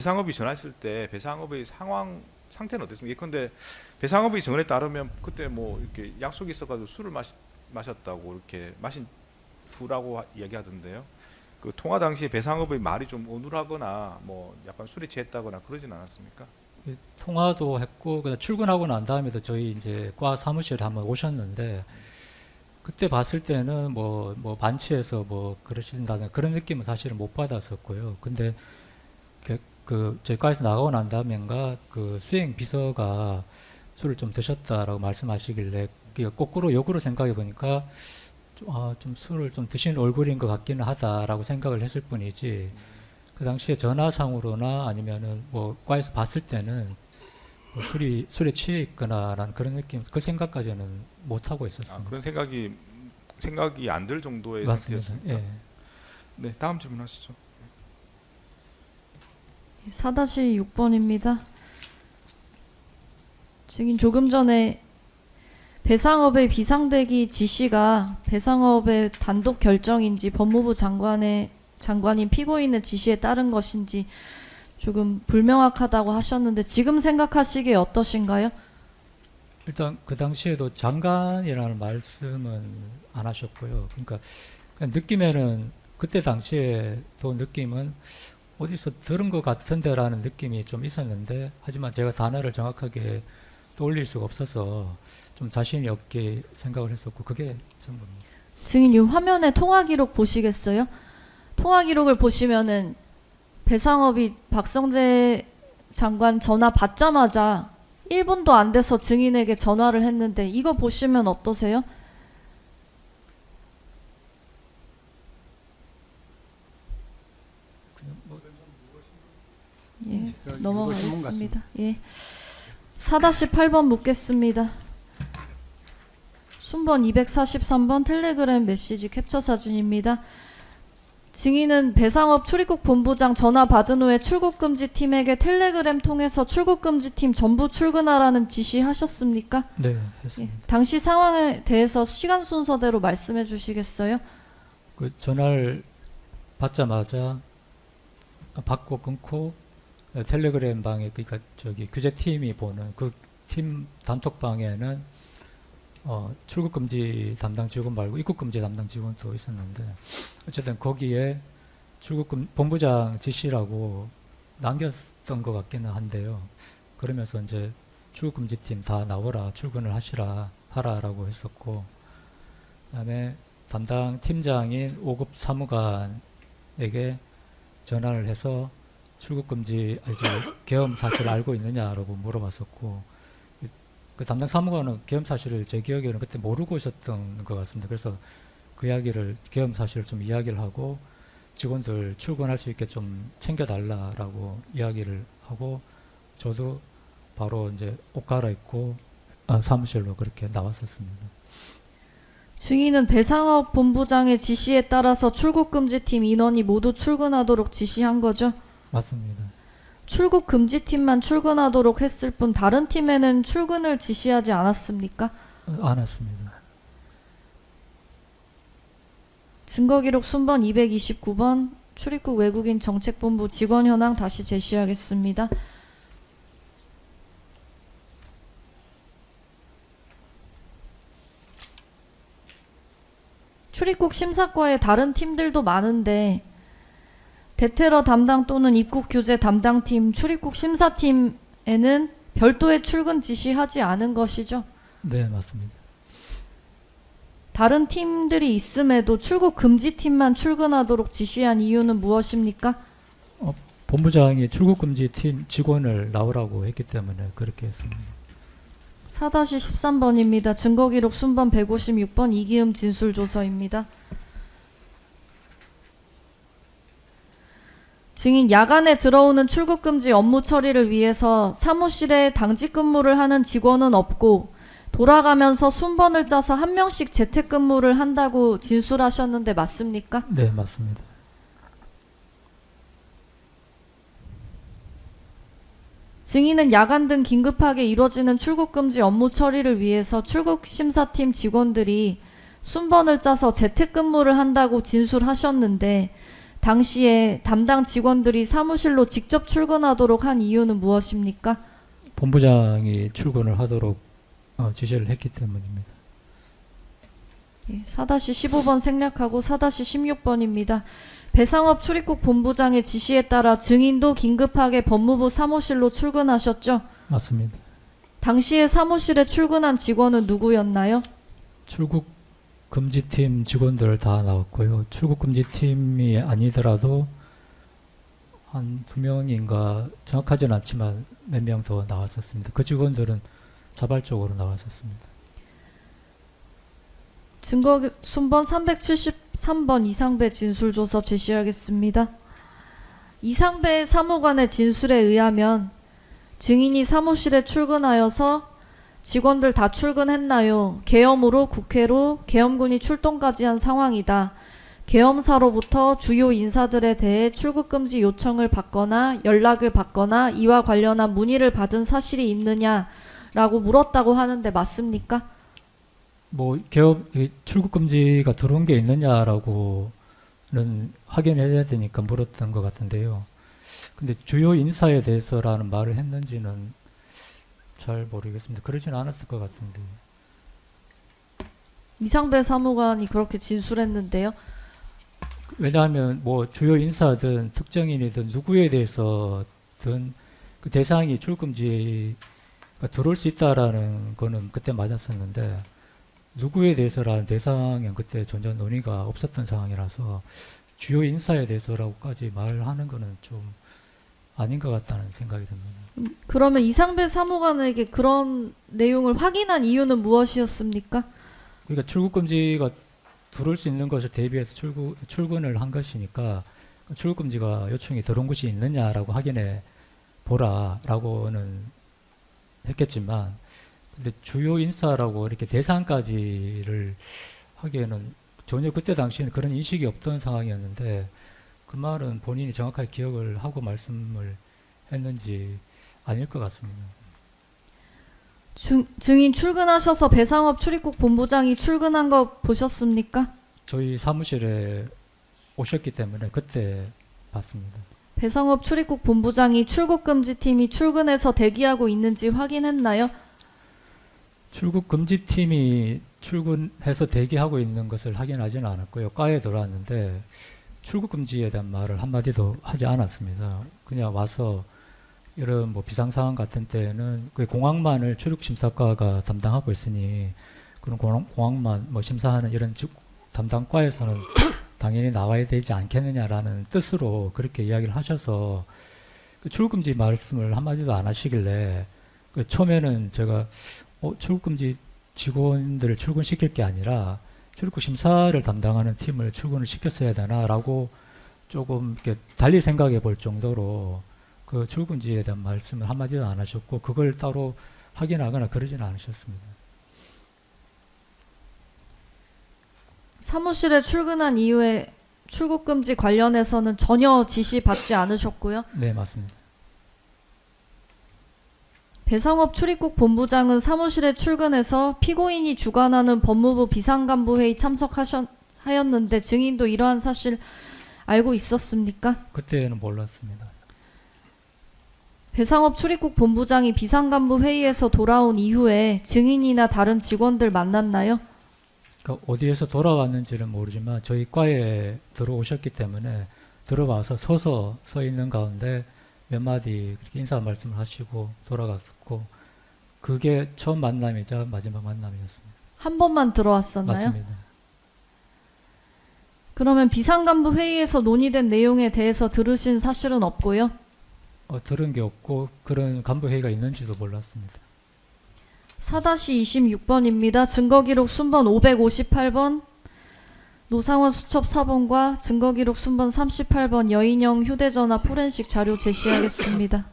배상업이 전화했을 때 배상업의 상태는 어땠습니까? 예컨대 배상업의 전에 따르면 그때 뭐 이렇게 약속이 있어가지고 술을 마셨다고 이렇게 마신 후라고 이야기하던데요. 그 통화 당시에 배상업의 말이 좀 어눌하거나 뭐 약간 술에 취했다거나 그러진 않았습니까? 통화도 했고 그다음 출근하고 난 다음에도 저희 이제 과 사무실에 한번 오셨는데 그때 봤을 때는 뭐 반치해서 뭐 그러신다는 그런 느낌은 사실은 못 받았었고요. 근데 그 저희 과에서 나가고 난 다음엔가 그 수행 비서가 술을 좀 드셨다라고 말씀하시길래 거꾸로 역으로 생각해 보니까 좀 술을 좀 드신 얼굴인 것 같기는 하다라고 생각을 했을 뿐이지 그 당시에 전화상으로나 아니면은 뭐 과에서 봤을 때는 뭐 술에 취해 있거나라는 그런 느낌, 그 생각까지는 못 하고 있었습니다. 그런 생각이 안 들 정도의 맞습니다. 상태였습니까? 예. 네, 다음 질문하시죠. 4-6번입니다. 증인 조금 전에 배상업의 비상대기 지시가 배상업의 단독 결정인지 법무부 장관인 피고인의 지시에 따른 것인지 조금 불명확하다고 하셨는데 지금 생각하시기에 어떠신가요? 일단 그 당시에도 장관이라는 말씀은 안 하셨고요. 그러니까 그냥 느낌에는 그때 당시에도 느낌은 어디서 들은 것 같은데라는 느낌이 좀 있었는데 하지만 제가 단어를 정확하게 떠올릴 수가 없어서 좀 자신이 없게 생각을 했었고 그게 전부입니다. 증인 이 화면에 통화 기록 보시겠어요? 통화 기록을 보시면은 배상업이 박성재 장관 전화 받자마자 1분도 안 돼서 증인에게 전화를 했는데 이거 보시면 어떠세요? 예, 넘어가겠습니다. 예. 4-8번 묻겠습니다. 순번 243번 텔레그램 메시지 캡처 사진입니다. 증인은 배상업 출입국 본부장 전화 받은 후에 출국금지 팀에게 텔레그램 통해서 출국금지 팀 전부 출근하라는 지시하셨습니까? 네, 예, 했습니다. 당시 상황에 대해서 시간 순서대로 말씀해 주시겠어요? 그 전화를 받자마자 받고 끊고 텔레그램 방에 그러니까 저기 규제팀이 보는 그 팀 단톡방에는 출국금지 담당 직원 말고 입국금지 담당 직원도 있었는데 어쨌든 거기에 본부장 지시라고 남겼던 것 같기는 한데요. 그러면서 이제 출국금지팀 다 나오라 출근을 하라라고 했었고 그다음에 담당 팀장인 5급 사무관에게 전화를 해서 출국금지 계엄 사실을 알고 있느냐라고 물어봤었고 그 담당 사무관은 계엄 사실을 제 기억에는 그때 모르고 있었던 것 같습니다. 그래서 그 이야기를 계엄 사실을 좀 이야기를 하고 직원들 출근할 수 있게 좀 챙겨달라라고 이야기를 하고 저도 바로 이제 옷 갈아입고 사무실로 그렇게 나왔었습니다. 증인은 배상업 본부장의 지시에 따라서 출국금지팀 인원이 모두 출근하도록 지시한 거죠? 맞습니다. 출국금지팀만 출근하도록 했을 뿐 다른 팀에는 출근을 지시하지 않았습니까? 안 했습니다. 증거기록 순번 229번 출입국 외국인 정책본부 직원 현황 다시 제시하겠습니다. 출입국 심사과에 다른 팀들도 많은데 대테러 담당 또는 입국 규제 담당팀, 출입국 심사팀에는 별도의 출근 지시하지 않은 것이죠? 네, 맞습니다. 다른 팀들이 있음에도 출국 금지팀만 출근하도록 지시한 이유는 무엇입니까? 본부장이 출국금지팀 직원을 나오라고 했기 때문에 그렇게 했습니다. 4-13번입니다. 증거기록 순번 156번 이기음 진술조서입니다. 증인 야간에 들어오는 출국금지 업무 처리를 위해서 사무실에 당직 근무를 하는 직원은 없고 돌아가면서 순번을 짜서 한 명씩 재택근무를 한다고 진술하셨는데 맞습니까? 네, 맞습니다. 증인은 야간 등 긴급하게 이루어지는 출국금지 업무 처리를 위해서 출국심사팀 직원들이 순번을 짜서 재택근무를 한다고 진술하셨는데 당시에 담당 직원들이 사무실로 직접 출근하도록 한 이유는 무엇입니까? 본부장이 출근을 하도록 지시를 했기 때문입니다. 4-15번 생략하고 4-16번입니다. 배상업 출입국 본부장의 지시에 따라 증인도 긴급하게 법무부 사무실로 출근하셨죠? 맞습니다. 당시에 사무실에 출근한 직원은 누구였나요? 출국 금지팀 직원들 다 나왔고요. 출국 금지팀이 아니더라도 한 2명인가 정확하진 않지만 몇 명 더 나왔었습니다. 그 직원들은 자발적으로 나왔었습니다. 증거 순번 373번 이상배 진술조서 제시하겠습니다. 이상배 사무관의 진술에 의하면 증인이 사무실에 출근하여서 직원들 다 출근했나요? 계엄으로 국회로 계엄군이 출동까지 한 상황이다. 계엄사로부터 주요 인사들에 대해 출국금지 요청을 받거나 연락을 받거나 이와 관련한 문의를 받은 사실이 있느냐라고 물었다고 하는데 맞습니까? 출국 금지가 들어온 게 있느냐라고는 확인해야 되니까 물었던 것 같은데요. 근데 주요 인사에 대해서라는 말을 했는지는 잘 모르겠습니다. 그러진 않았을 것 같은데. 이상배 사무관이 그렇게 진술했는데요. 왜냐하면 주요 인사든 특정인이든 누구에 대해서든 그 대상이 출금지가 들어올 수 있다라는 거는 그때 맞았었는데 누구에 대해서라는 대상은 그때 전혀 논의가 없었던 상황이라서 주요 인사에 대해서라고까지 말하는 거는 좀 아닌 것 같다는 생각이 듭니다. 그러면 이상배 사무관에게 그런 내용을 확인한 이유는 무엇이었습니까? 그러니까 출국금지가 들어올 수 있는 것을 대비해서 출근을 한 것이니까 출국금지가 요청이 들어온 것이 있느냐라고 확인해 보라라고는 했겠지만 근데 주요 인사라고 이렇게 대상까지를 하기에는 전혀 그때 당시에는 그런 인식이 없던 상황이었는데 그 말은 본인이 정확하게 기억을 하고 말씀을 했는지 아닐 것 같습니다. 증인 출근하셔서 배상업 출입국 본부장이 출근한 거 보셨습니까? 저희 사무실에 오셨기 때문에 그때 봤습니다. 배상업 출입국 본부장이 출국금지팀이 출근해서 대기하고 있는지 확인했나요? 출국 금지팀이 출근해서 대기하고 있는 것을 확인하지는 않았고요. 과에 들어왔는데 출국 금지에 대한 말을 한마디도 하지 않았습니다. 그냥 와서 이런 비상 상황 같은 때는 그 공항만을 출입 심사과가 담당하고 있으니 그런 공항만 심사하는 이런 담당 과에서는 당연히 나와야 되지 않겠느냐라는 뜻으로 그렇게 이야기를 하셔서 그 출국 금지 말씀을 한마디도 안 하시길래 처음에는 제가 출국금지 직원들을 출근시킬 게 아니라 출입국 심사를 담당하는 팀을 출근을 시켰어야 되나라고 조금 이렇게 달리 생각해 볼 정도로 그 출국금지에 대한 말씀을 한마디도 안 하셨고 그걸 따로 확인하거나 그러지는 않으셨습니다. 사무실에 출근한 이후에 출국금지 관련해서는 전혀 지시 받지 않으셨고요. 네, 맞습니다. 배상업 출입국 본부장은 사무실에 출근해서 피고인이 주관하는 법무부 비상간부회의 참석하였는데 증인도 이러한 사실 알고 있었습니까? 그때는 몰랐습니다. 배상업 출입국 본부장이 비상간부회의에서 돌아온 이후에 증인이나 다른 직원들 만났나요? 그러니까 어디에서 돌아왔는지는 모르지만 저희 과에 들어오셨기 때문에 들어와서 서 있는 가운데 몇 마디 그렇게 인사 말씀을 하시고 돌아갔었고 그게 처음 만남이자 마지막 만남이었습니다. 한 번만 들어왔었나요? 맞습니다. 그러면 비상간부 회의에서 논의된 내용에 대해서 들으신 사실은 없고요? 들은 게 없고 그런 간부 회의가 있는지도 몰랐습니다. 4-26번입니다. 증거기록 순번 558번 노상원 수첩 4번과 증거기록 순번 38번 여인형 휴대전화 포렌식 자료 제시하겠습니다.